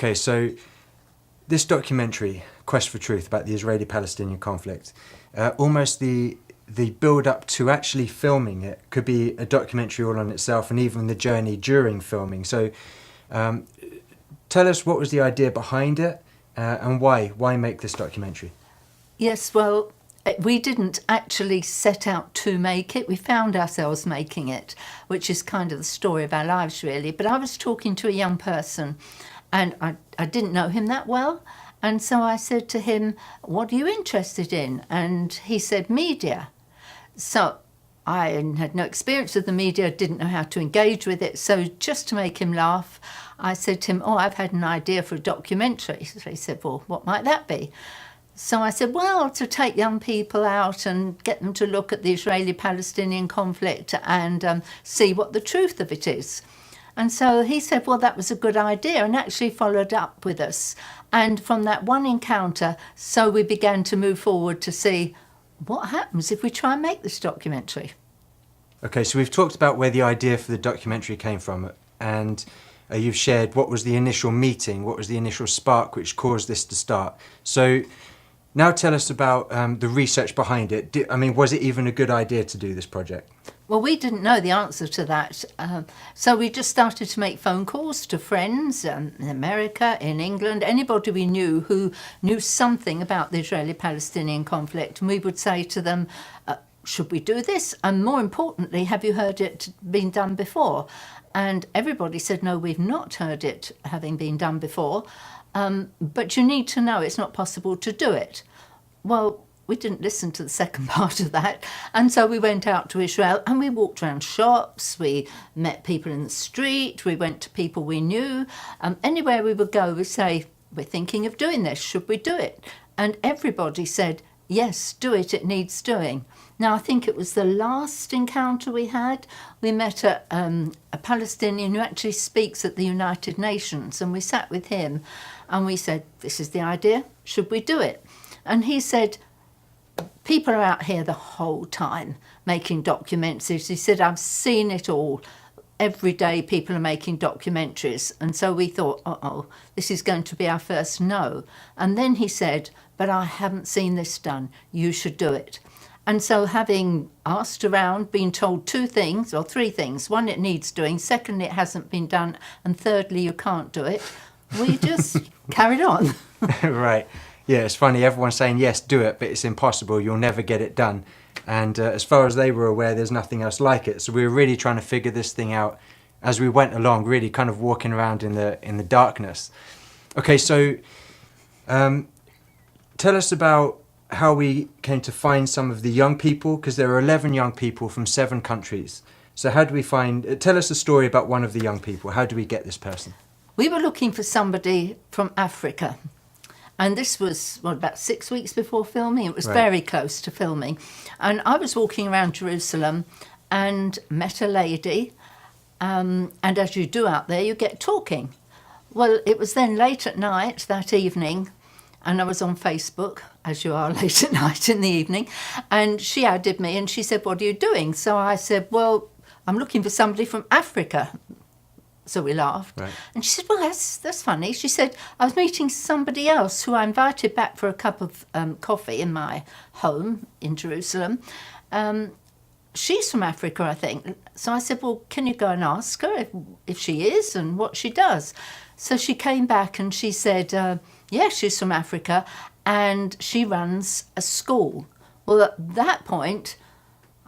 Okay, so this documentary, Quest for Truth, about the Israeli-Palestinian conflict, almost the build-up to actually filming it could be a documentary all on itself, and even the journey during filming. So tell us, what was the idea behind it, and why make this documentary? Yes, well, we didn't actually set out to make it. We found ourselves making it, which is kind of the story of our lives, really. But I was talking to a young person, and I didn't know him that well. And so I said to him, what are you interested in? And he said, media. So I had no experience with the media, didn't know how to engage with it. So just to make him laugh, I said to him, I've had an idea for a documentary. So he said, well, what might that be? So I said, well, to take young people out and get them to look at the Israeli-Palestinian conflict and see what the truth of it is. And so he said, well, that was a good idea, and actually followed up with us. And from that one encounter, so we began to move forward to see what happens if we try and make this documentary. Okay, so we've talked about where the idea for the documentary came from, and you've shared what was the initial meeting, what was the initial spark which caused this to start. So now tell us about the research behind it. Was it even a good idea to do this project? Well, we didn't know the answer to that. So we just started to make phone calls to friends in America, in England, anybody we knew who knew something about the Israeli-Palestinian conflict. And we would say to them, should we do this? And more importantly, have you heard it being done before? And everybody said, no, we've not heard it having been done before. But you need to know it's not possible to do it. Well, we didn't listen to the second part of that. And so we went out to Israel and we walked around shops, we met people in the street, we went to people we knew. Anywhere we would go, we'd say, we're thinking of doing this, should we do it? And everybody said, yes, do it, it needs doing. Now, I think it was the last encounter we had. We met a Palestinian who actually speaks at the United Nations, and we sat with him and we said, this is the idea, should we do it? And he said, people are out here the whole time making documentaries. He said, I've seen it all. Every day people are making documentaries. And so we thought, this is going to be our first no. And then he said, but I haven't seen this done. You should do it. And so having asked around, been told three things. One, it needs doing. Secondly, it hasn't been done. And thirdly, you can't do it. We just carried on. Right. Yeah, it's funny. Everyone's saying, yes, do it, but it's impossible. You'll never get it done. And as far as they were aware, there's nothing else like it. So we were really trying to figure this thing out as we went along, really kind of walking around in the darkness. Okay, so tell us about how we came to find some of the young people, because there are 11 young people from 7 countries. So how do we tell us a story about one of the young people. How do we get this person? We were looking for somebody from Africa. And this was, about 6 weeks before filming. It was Right. very close to filming. And I was walking around Jerusalem and met a lady. And as you do out there, you get talking. Well, it was then late at night that evening, and I was on Facebook, as you are late at night in the evening, and she added me and she said, what are you doing? So I said, well, I'm looking for somebody from Africa. So we laughed. Right. And she said, well, that's funny. She said, I was meeting somebody else who I invited back for a cup of coffee in my home in Jerusalem. She's from Africa, I think. So I said, well, can you go and ask her if she is and what she does? So she came back and she said, yeah, she's from Africa and she runs a school. Well, at that point,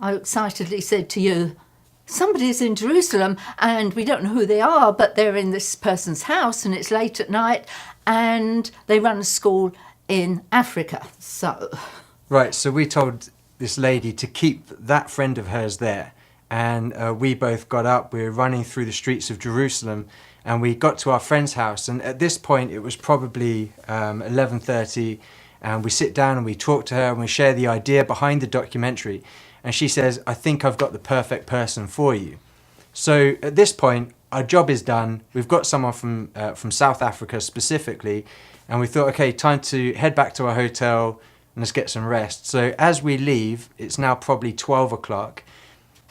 I excitedly said to you, somebody's in Jerusalem and we don't know who they are, but they're in this person's house and it's late at night and they run a school in Africa. So Right, so we told this lady to keep that friend of hers there, and we both got up. We were running through the streets of Jerusalem and we got to our friend's house, and at this point it was probably 11:30, and we sit down and we talk to her and we share the idea behind the documentary. And she says, I think I've got the perfect person for you. So at this point, our job is done. We've got someone from South Africa specifically. And we thought, okay, time to head back to our hotel and let's get some rest. So as we leave, it's now probably 12 o'clock.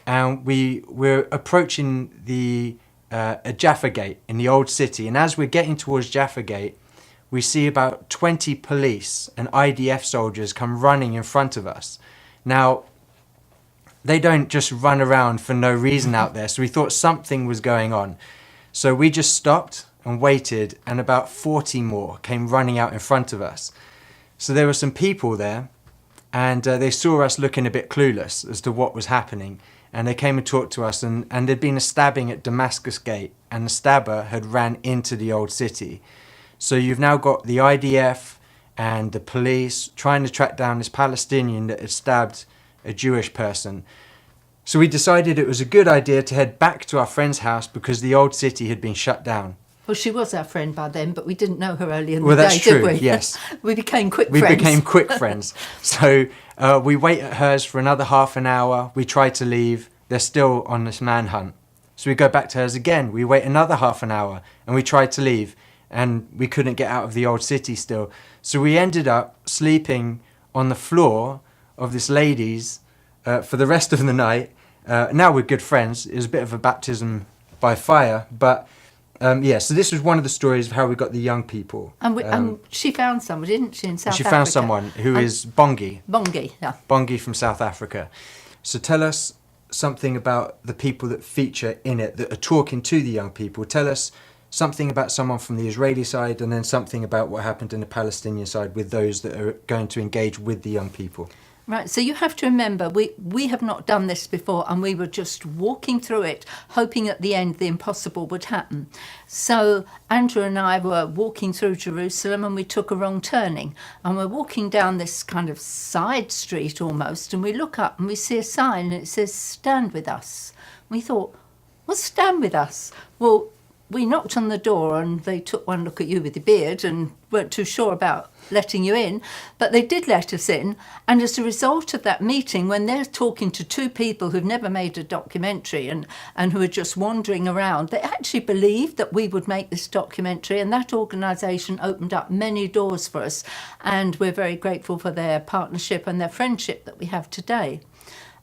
And we're approaching the at Jaffa Gate in the old city. And as we're getting towards Jaffa Gate, we see about 20 police and IDF soldiers come running in front of us. Now, they don't just run around for no reason out there, so we thought something was going on. So we just stopped and waited, and about 40 more came running out in front of us. So there were some people there, and they saw us looking a bit clueless as to what was happening. And they came and talked to us, and there'd been a stabbing at Damascus Gate, and the stabber had ran into the old city. So you've now got the IDF and the police trying to track down this Palestinian that had stabbed a Jewish person. So we decided it was a good idea to head back to our friend's house because the old city had been shut down. Well, she was our friend by then, but we didn't know her early in the Well, day, that's true, did we? yes. We became quick We friends. became quick friends. So we wait at hers for another half an hour. We try to leave. They're still on this manhunt. So we go back to hers again. We wait another half an hour and we try to leave. And we couldn't get out of the old city still. So we ended up sleeping on the floor of this lady's for the rest of the night. Now we're good friends. It was a bit of a baptism by fire. But so this was one of the stories of how we got the young people. And she found someone, didn't she, in South Africa? She found someone who is Bongi. Bongi, yeah. Bongi from South Africa. So tell us something about the people that feature in it that are talking to the young people. Tell us something about someone from the Israeli side, and then something about what happened in the Palestinian side with those that are going to engage with the young people. Right, so you have to remember, we have not done this before, and we were just walking through it, hoping at the end the impossible would happen. So Andrew and I were walking through Jerusalem, and we took a wrong turning, and we're walking down this kind of side street almost, and we look up and we see a sign, and it says, "Stand with us." We thought, well, stand with us? Well, we knocked on the door and they took one look at you with your beard and weren't too sure about letting you in, but they did let us in. And as a result of that meeting, when they're talking to two people who've never made a documentary and who are just wandering around, they actually believed that we would make this documentary, and that organisation opened up many doors for us, and we're very grateful for their partnership and their friendship that we have today.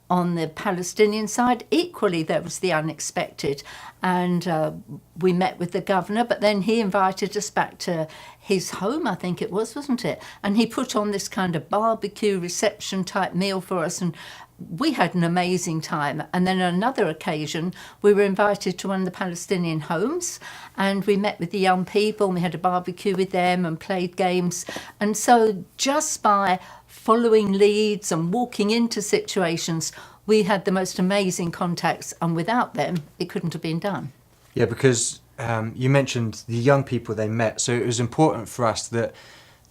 On the Palestinian side, equally, there was the unexpected. And we met with the governor, but then he invited us back to his home, I think it was, wasn't it? And he put on this kind of barbecue reception type meal for us, and we had an amazing time. And then on another occasion, we were invited to one of the Palestinian homes, and we met with the young people, and we had a barbecue with them and played games. And so just by following leads and walking into situations, we had the most amazing contacts, and without them, it couldn't have been done. Yeah, because you mentioned the young people they met, so it was important for us that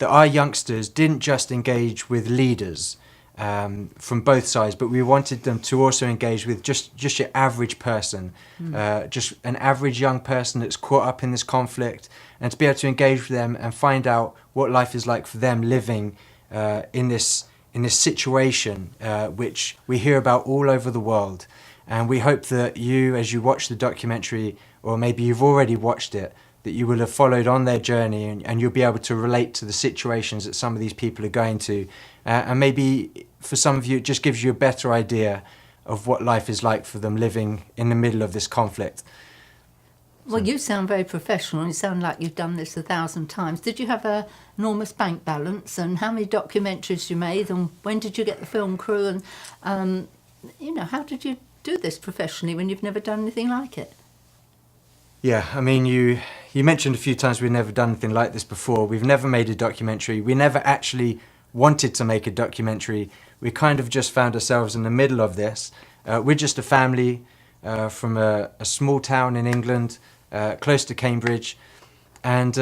our youngsters didn't just engage with leaders from both sides, but we wanted them to also engage with just your average person, just an average young person that's caught up in this conflict, and to be able to engage with them and find out what life is like for them living in this situation, which we hear about all over the world. And we hope that you, as you watch the documentary, or maybe you've already watched it, that you will have followed on their journey, and you'll be able to relate to the situations that some of these people are going to. And maybe for some of you, it just gives you a better idea of what life is like for them living in the middle of this conflict. Well, you sound very professional. You sound like you've done this 1,000 times. Did you have an enormous bank balance? And how many documentaries you made? And when did you get the film crew? And, how did you do this professionally when you've never done anything like it? Yeah, I mean, you mentioned a few times we've never done anything like this before. We've never made a documentary. We never actually wanted to make a documentary. We kind of just found ourselves in the middle of this. We're just a family from a small town in England, close to Cambridge. And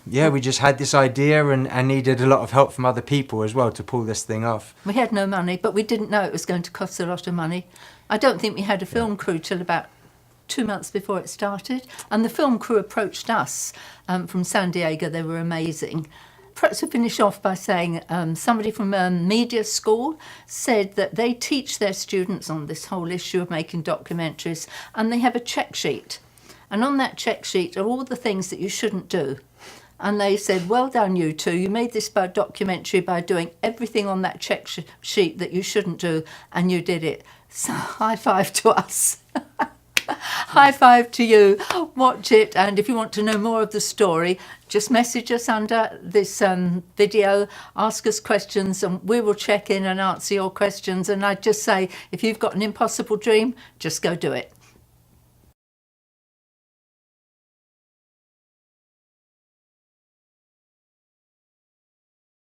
we just had this idea and needed a lot of help from other people as well to pull this thing off. We had no money, but we didn't know it was going to cost a lot of money. I don't think we had a film crew till about 2 months before it started. And the film crew approached us from San Diego. They were amazing. Perhaps to finish off by saying somebody from a media school said that they teach their students on this whole issue of making documentaries, and they have a check sheet. And on that check sheet are all the things that you shouldn't do. And they said, well done, you two. You made this documentary by doing everything on that check sheet that you shouldn't do, and you did it. So high five to us. High five to you. Watch it, and if you want to know more of the story, just message us under this video, ask us questions, and we will check in and answer your questions. And I'd just say, if you've got an impossible dream, just go do it.